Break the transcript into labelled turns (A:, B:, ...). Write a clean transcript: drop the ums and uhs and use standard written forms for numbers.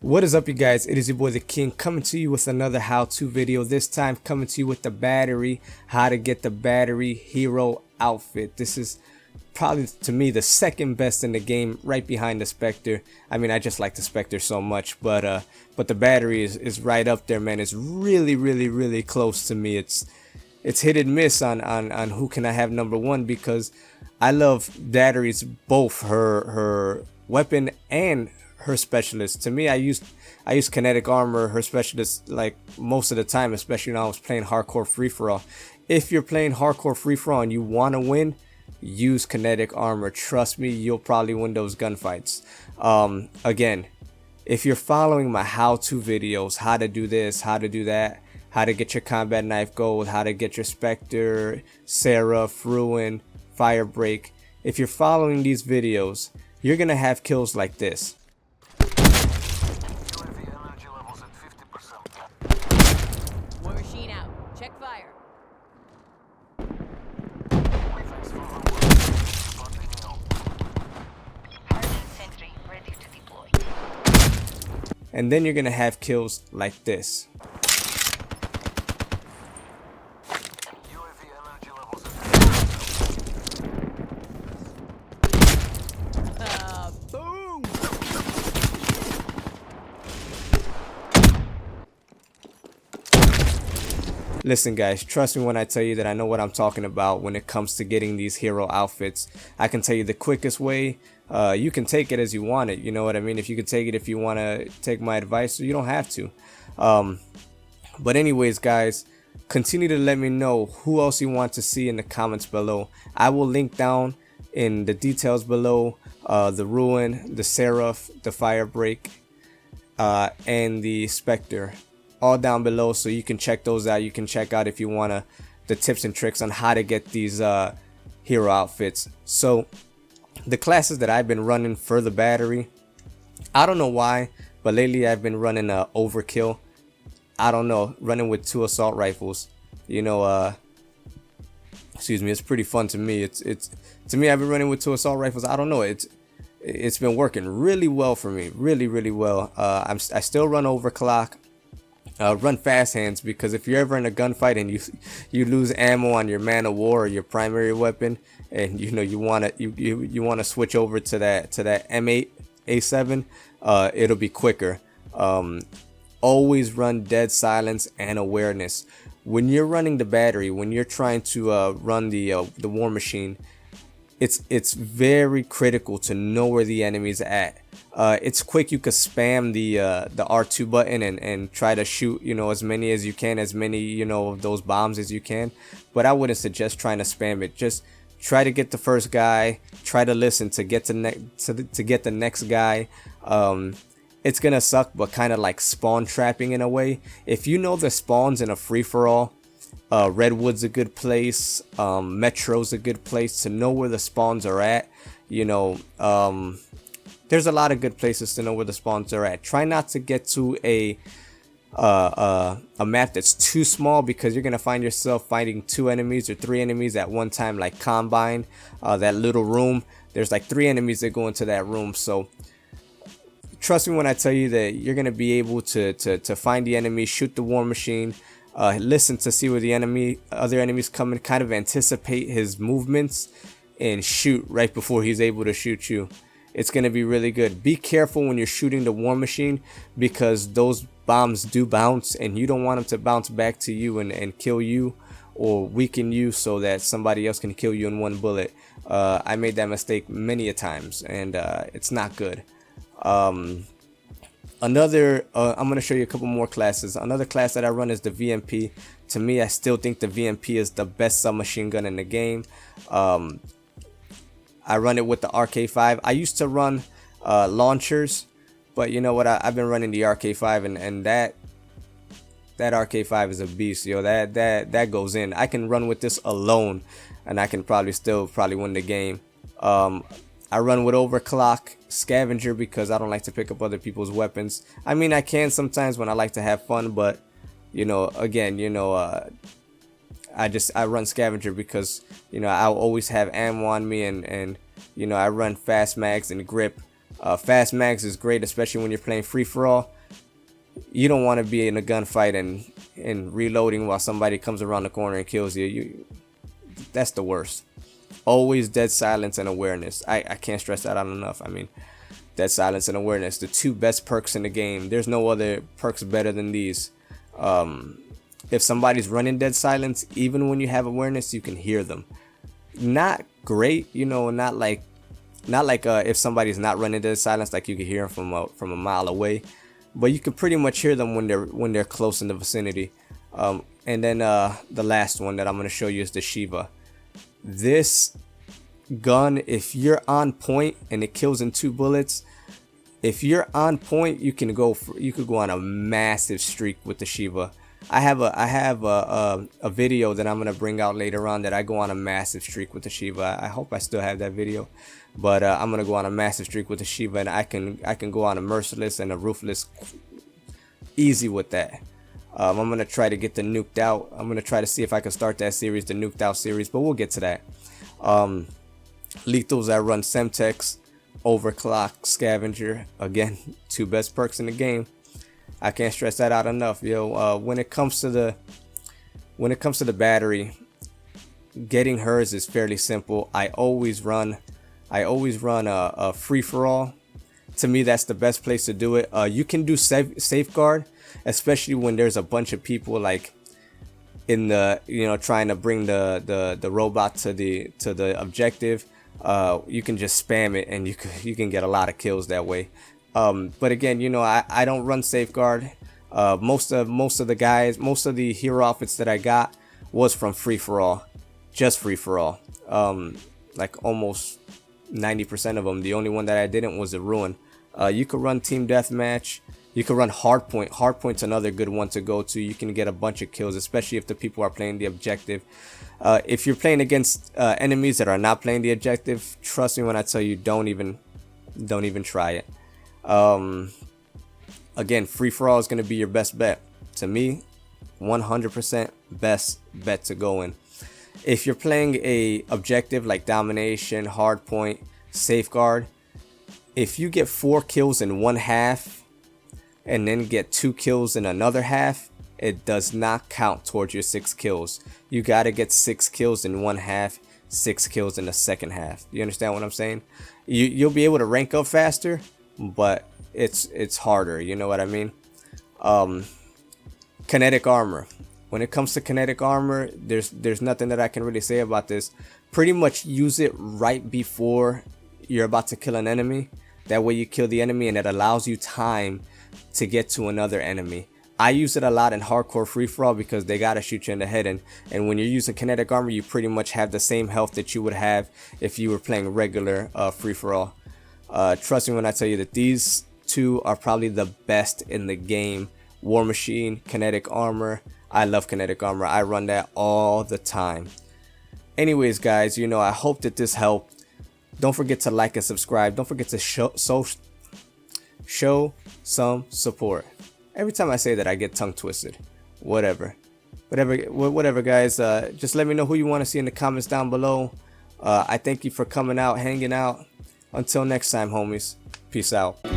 A: What is up, you guys? It is your boy the King coming to you with another how-to video. This time coming to you with the battery, how to get the battery hero outfit. This is probably, to me, the second best in the game, right behind the Spectre. I mean, I just like the Spectre so much, but the battery is right up there, man. It's really close to me. It's hit and miss on who can I have number one, because I love batteries, both her weapon and her specialist. To me, I use kinetic armor, her specialist, like most of the time, especially when I was playing hardcore free-for-all. If you're playing hardcore free-for-all and you want to win, use kinetic armor. Trust me, you'll probably win those gunfights. Again, if you're following my how-to videos, how to do this, how to do that, how to get your combat knife gold, how to get your Spectre, Seraph, Ruin, Firebreak, if you're following these videos, you're gonna have kills like this.
B: War machine out. Check fire.
C: Sentry ready to deploy.
A: And then you're gonna have kills like this.
B: Boom!
A: Listen guys, trust me when I tell you that I know what I'm talking about when it comes to getting these hero outfits. I can tell you the quickest way. You can take it as you want it, you know what I mean? If you could take it, if you want to take my advice, you don't have to. But anyways guys, continue to let me know who else you want to see in the comments below. I will link down in the details below the Ruin, the Seraph, the Firebreak, and the Spectre, all down below, so you can check those out. You can check out, if you want the tips and tricks on how to get these hero outfits. So the classes that I've been running for the battery, I don't know why, but lately I've been running overkill. I don't know, running with 2 assault rifles, you know, excuse me, it's pretty fun to me. It's to me, I've been running with 2 assault rifles. I don't know, it's been working really well for me, really well. I still run overclock, run fast hands, because if you're ever in a gunfight and you lose ammo on your man of war or your primary weapon, and you know you want to switch over to that M8 A7, it'll be quicker. Always run dead silence and awareness when you're running the battery. When you're trying to run the war machine, it's very critical to know where the enemy's at. It's quick, you could spam the R2 button and try to shoot, you know, as many as you can, as many, you know, of those bombs as you can, but I wouldn't suggest trying to spam it. Just try to get the first guy, try to listen to get to get the next guy. It's gonna suck, but kind of like spawn trapping in a way. If you know the spawns in a free-for-all, Redwood's a good place, Metro's a good place to know where the spawns are at. You know, there's a lot of good places to know where the spawns are at. Try not to get to a map that's too small, because you're gonna find yourself fighting 2 enemies or 3 enemies at one time, like Combine, that little room. There's like 3 enemies that go into that room. So trust me when I tell you that you're gonna be able to find the enemy, shoot the war machine, listen to see where the other enemies coming, kind of anticipate his movements, and shoot right before he's able to shoot you. It's gonna be really good. Be careful when you're shooting the war machine, because those bombs do bounce, and you don't want them to bounce back to you and kill you or weaken you so that somebody else can kill you in 1 bullet. I made that mistake many a times, and it's not good. I'm gonna show you a couple more classes. Another class that I run is the VMP. To me, I still think the VMP is the best submachine gun in the game. I run it with the RK5. I used to run launchers, but you know what? I've been running the RK5, and that RK5 is a beast, yo. That goes in. I can run with this alone, and I can probably win the game. I run with overclock, scavenger, because I don't like to pick up other people's weapons. I mean, I can sometimes when I like to have fun, but you know, again, you know, I run scavenger because, you know, I'll always have ammo on me, and you know, I run fast mags and grip. Fast mags is great, especially when you're playing free for all. You don't want to be in a gunfight and reloading while somebody comes around the corner and kills you. That's the worst. Always dead silence and awareness. I can't stress that out enough. I mean, dead silence and awareness, the two best perks in the game. There's no other perks better than these. If somebody's running dead silence, even when you have awareness, you can hear them. Not great, you know, not like if somebody's not running dead silence, like you can hear them from a mile away, but you can pretty much hear them when they're close in the vicinity. And then the last one that I'm going to show you is the Shiva. This gun, if you're on point and it kills in 2 bullets, if you're on point, you could go on a massive streak with the Shiva. I have a video that I'm gonna bring out later on that I go on a massive streak with the Shiva. I hope I still have that video, but I'm gonna go on a massive streak with the Shiva, and I can go on a merciless and a ruthless easy with that. I'm gonna try to get the nuked out. I'm gonna try to see if I can start that series, the nuked out series, but we'll get to that. Lethals, I run Semtex, Overclock, Scavenger. Again, 2 best perks in the game. I can't stress that out enough, yo. When it comes to the battery, getting hers is fairly simple. I always run a free for all. To me, that's the best place to do it. You can do safeguard, especially when there's a bunch of people like in the, you know, trying to bring the robot to the objective. You can just spam it and you can get a lot of kills that way. But again, you know, I don't run safeguard. Most of the hero outfits that I got was from free for all, just free for all. Like almost 90% of them. The only one that I didn't was the Ruin. You could run team deathmatch. You could run hardpoint. Hardpoint's another good one to go to. You can get a bunch of kills, especially if the people are playing the objective. If you're playing against enemies that are not playing the objective, trust me when I tell you, don't even try it. Again, free for all is going to be your best bet. To me, 100% best bet to go in. If you're playing a objective like domination, hardpoint, safeguard, if you get 4 kills in one half and then get 2 kills in another half, it does not count towards your 6 kills. You got to get 6 kills in one half, 6 kills in the second half. You understand what I'm saying? You'll be able to rank up faster, but it's harder, you know what I mean? Kinetic armor. When it comes to kinetic armor, there's nothing that I can really say about this. Pretty much use it right before you're about to kill an enemy. That way you kill the enemy and it allows you time to get to another enemy. I use it a lot in hardcore free-for-all because they gotta shoot you in the head, and when you're using kinetic armor, you pretty much have the same health that you would have if you were playing regular free-for-all. Trust me when I tell you that these 2 are probably the best in the game. War Machine, kinetic armor. I love kinetic armor. I run that all the time. Anyways, guys, you know, I hope that this helped. Don't forget to like and subscribe. Don't forget to show some support. Every time I say that, I get tongue twisted. Whatever, guys. Just let me know who you want to see in the comments down below. I thank you for coming out, hanging out. Until next time, homies. Peace out.